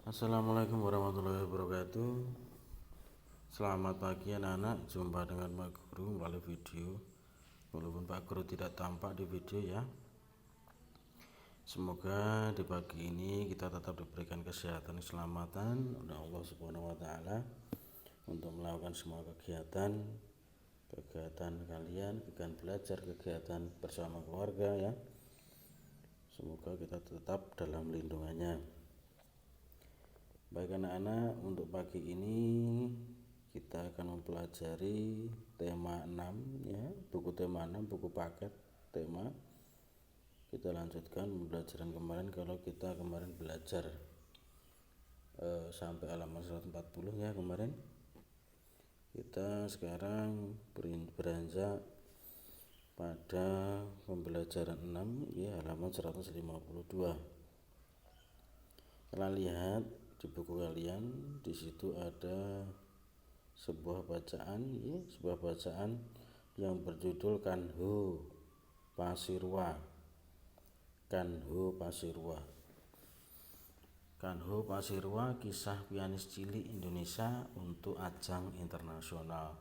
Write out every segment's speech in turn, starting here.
Assalamualaikum warahmatullahi wabarakatuh. Selamat pagi anak-anak, jumpa dengan Pak Guru melalui video. Walaupun Pak Guru tidak tampak di video ya. Semoga di pagi ini kita tetap diberikan kesehatan, keselamatan oleh Allah Subhanahu wa taala untuk melakukan semua kegiatan kalian, kegiatan belajar, kegiatan bersama keluarga ya. Semoga kita tetap dalam lindungannya. Baik anak-anak, untuk pagi ini kita akan mempelajari tema 6 ya, buku tema 6, buku paket tema. Kita lanjutkan pembelajaran kemarin. Kalau kita kemarin belajar sampai halaman 140 ya kemarin. Kita sekarang beranjak pada pembelajaran 6 ya, halaman 152. Kalian lihat di buku kalian, di situ ada sebuah bacaan yang berjudul Kanho Pasirwa. Kanho Pasirwa, kisah pianis cilik Indonesia untuk ajang internasional.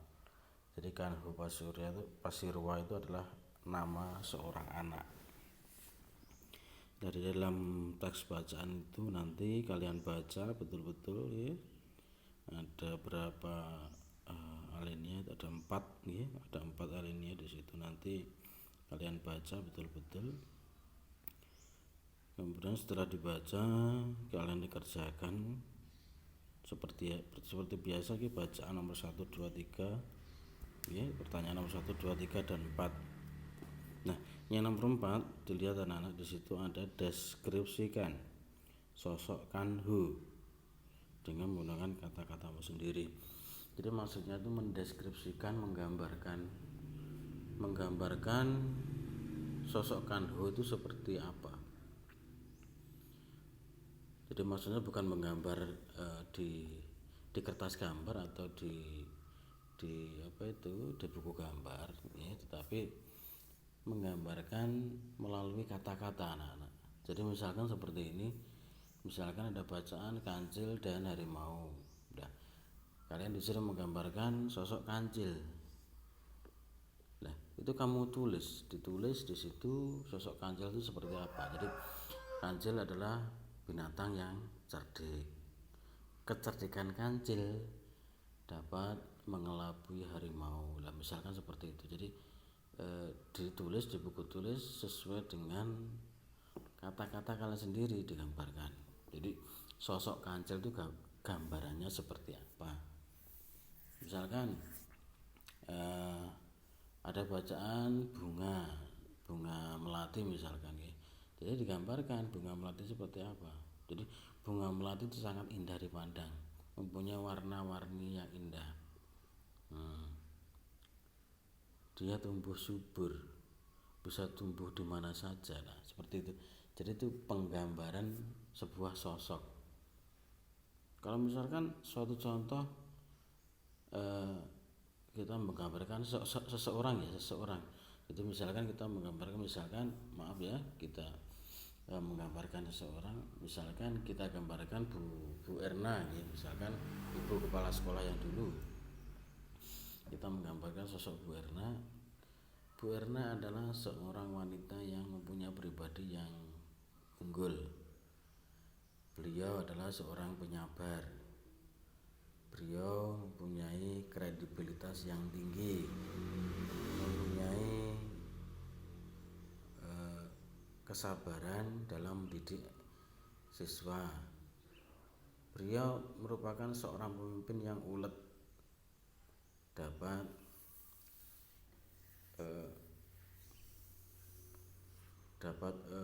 Jadi Kanho Pasirwa itu adalah nama seorang anak. Dari dalam teks bacaan itu nanti kalian baca betul-betul ya. Ada berapa alinea? Ada 4 ya. Ada 4 alinea di situ. Nanti kalian baca betul-betul. Kemudian setelah dibaca kalian dikerjakan seperti biasa ya, bacaan nomor 1, 2, 3 ya, pertanyaan nomor 1, 2, 3 dan 4. Nah, yang nomor 4 dilihat anak-anak, di situ ada deskripsikan sosok Kanho dengan menggunakan kata-katamu sendiri. Jadi maksudnya itu mendeskripsikan, menggambarkan sosok Kanho itu seperti apa. Jadi maksudnya bukan menggambar di kertas gambar atau di buku gambar ya, tetapi menggambarkan melalui kata-kata anak-anak. Jadi misalkan seperti ini, misalkan ada bacaan kancil dan harimau. Nah, kalian disuruh menggambarkan sosok kancil. Nah, itu kamu ditulis di situ sosok kancil itu seperti apa. Jadi kancil adalah binatang yang cerdik. Kecerdikan kancil dapat mengelabui harimau. Nah, misalkan seperti itu. Jadi ditulis di buku tulis sesuai dengan kata-kata kalian sendiri digambarkan. Jadi sosok kancil itu gambarannya seperti apa. Misalkan ada bacaan bunga melati misalkan ya. Jadi digambarkan bunga melati seperti apa. Jadi bunga melati itu sangat indah dipandang, mempunyai warna-warni yang indah. Dia tumbuh subur, bisa tumbuh di mana saja. Nah, seperti itu. Jadi itu penggambaran sebuah sosok. Kalau misalkan suatu contoh kita menggambarkan seseorang. Itu misalkan kita menggambarkan kita menggambarkan seseorang. Misalkan kita gambarkan Bu Erna ya, misalkan ibu kepala sekolah yang dulu. Kita menggambarkan sosok Bu Erna. Bu Erna adalah seorang wanita yang mempunyai pribadi yang unggul. Beliau adalah seorang penyabar. Beliau mempunyai kredibilitas yang tinggi, mempunyai kesabaran dalam mendidik siswa. Beliau merupakan seorang pemimpin yang ulet, dapat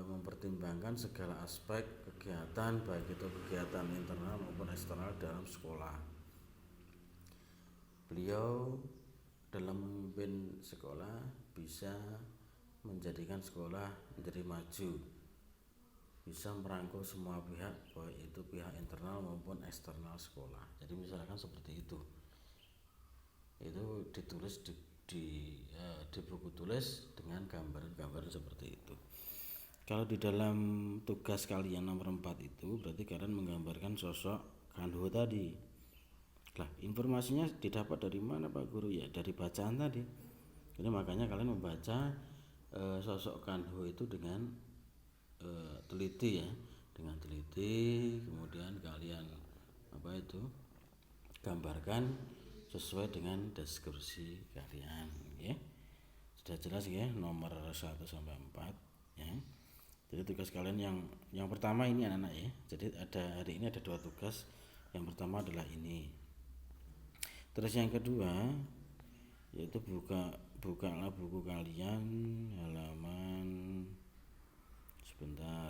mempertimbangkan segala aspek kegiatan, baik itu kegiatan internal maupun eksternal dalam sekolah. Beliau dalam memimpin sekolah bisa menjadikan sekolah menjadi maju, bisa merangkul semua pihak, baik itu pihak internal maupun eksternal sekolah. Jadi misalkan seperti itu ditulis di buku tulis dengan gambaran-gambaran seperti itu. Kalau di dalam tugas kalian nomor 4 itu berarti kalian menggambarkan sosok Kanho tadi. Lah, informasinya didapat dari mana Pak Guru? Ya dari bacaan tadi. Jadi makanya kalian membaca sosok Kanho itu dengan teliti ya, dengan teliti, kemudian kalian gambarkan sesuai dengan deskripsi kalian ya. Sudah jelas ya nomor 1 sampai 4 ya. Jadi tugas kalian yang pertama ini anak-anak ya. Jadi hari ini ada 2 tugas. Yang pertama adalah ini. Terus yang kedua yaitu bukalah buku kalian halaman sebentar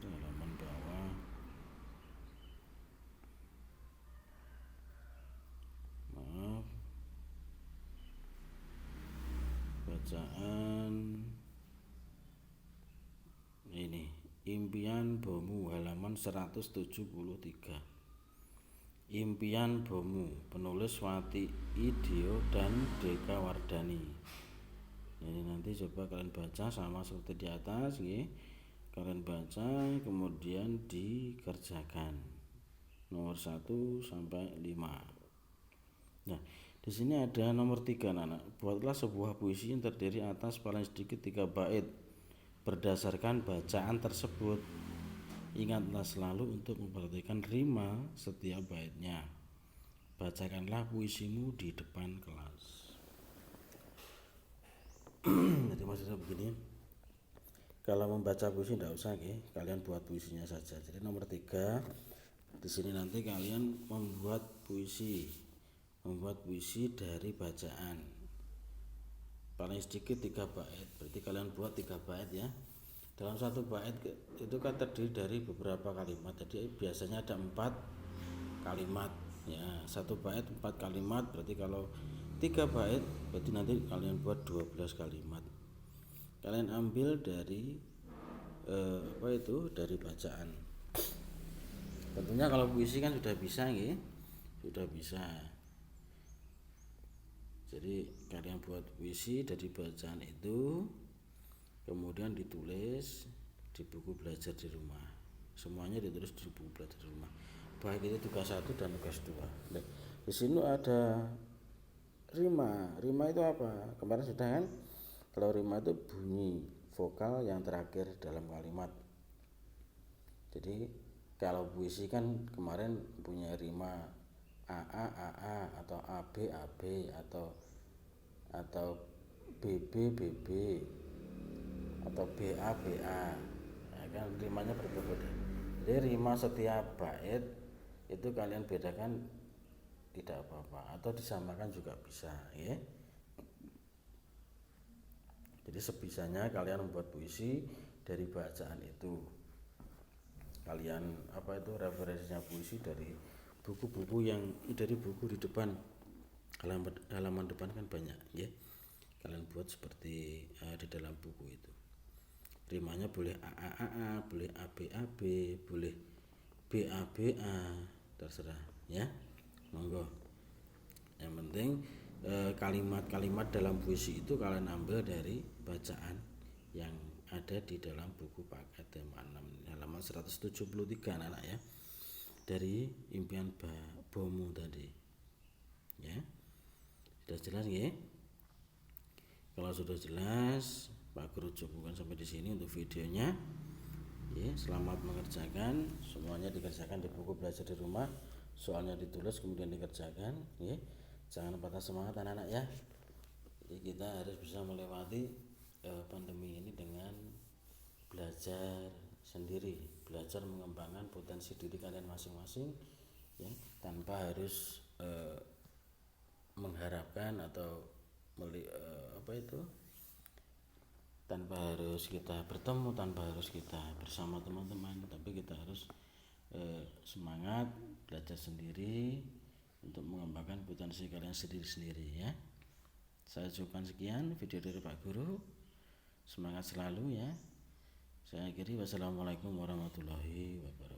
halaman bawah, maaf, bacaan ini Impian Bomu halaman 173. Impian Bomu, penulis Wati Idio dan Deka Wardani. Jadi nanti coba kalian baca sama seperti di atas ya. Kalian baca kemudian dikerjakan nomor 1 sampai 5. Nah, di sini ada nomor 3 anak. Buatlah sebuah puisi yang terdiri atas paling sedikit 3 bait berdasarkan bacaan tersebut. Ingatlah selalu untuk memperhatikan rima setiap baitnya. Bacakanlah puisimu di depan kelas. Jadi maksudnya begini, kalau membaca puisi tidak usah ya, kalian buat puisinya saja. Jadi nomor 3 di sini nanti kalian membuat puisi dari bacaan. Paling sedikit 3 bait, berarti kalian buat 3 bait ya. Dalam satu bait itu kan terdiri dari beberapa kalimat. Jadi biasanya ada 4 kalimat ya. Satu bait 4 kalimat, berarti kalau 3 bait berarti nanti kalian buat 12 kalimat. Kalian ambil dari dari bacaan. Tentunya kalau puisi kan sudah bisa ya. Sudah bisa. Jadi kalian buat puisi dari bacaan itu, kemudian ditulis di buku belajar di rumah. Semuanya ditulis di buku belajar di rumah. Baik itu tugas 1 dan tugas 2. Nah, di sini ada rima. Rima itu apa? Kemarin sudah kan? Kalau rima itu bunyi vokal yang terakhir dalam kalimat. Jadi kalau puisi kan kemarin punya rima AA AA atau AB AB atau BB BB atau BA BA ya kan, rimanya berbeda. Jadi rima setiap bait itu kalian bedakan tidak apa-apa, atau disamakan juga bisa ya. Jadi sebisanya kalian membuat puisi dari bacaan itu. Kalian referensinya puisi dari buku-buku dari buku di depan, halaman depan kan banyak ya. Kalian buat seperti di dalam buku itu. Rimanya boleh AAAA, boleh ABAB, boleh BABA, terserah ya. Monggo. Yang penting kalimat-kalimat dalam puisi itu kalian ambil dari bacaan yang ada di dalam buku paket tema 6 halaman 173 anak ya. Dari Impian Bomu tadi. Ya. Sudah jelas ya? Kalau sudah jelas, Pak Guru cukupkan sampai di sini untuk videonya. Ya, selamat mengerjakan. Semuanya dikerjakan di buku belajar di rumah. Soalnya ditulis kemudian dikerjakan, ya. Jangan patah semangat anak-anak ya. Kita harus bisa melewati pandemi ini dengan belajar sendiri, belajar mengembangkan potensi diri kalian masing-masing ya, tanpa harus mengharapkan atau tanpa harus kita bertemu, tanpa harus kita bersama teman-teman, tapi kita harus semangat belajar sendiri untuk mengembangkan potensi kalian sendiri-sendiri ya. Saya cukupkan sekian video dari Pak Guru. Semangat selalu ya. Saya akhiri, wassalamualaikum warahmatullahi wabarakatuh.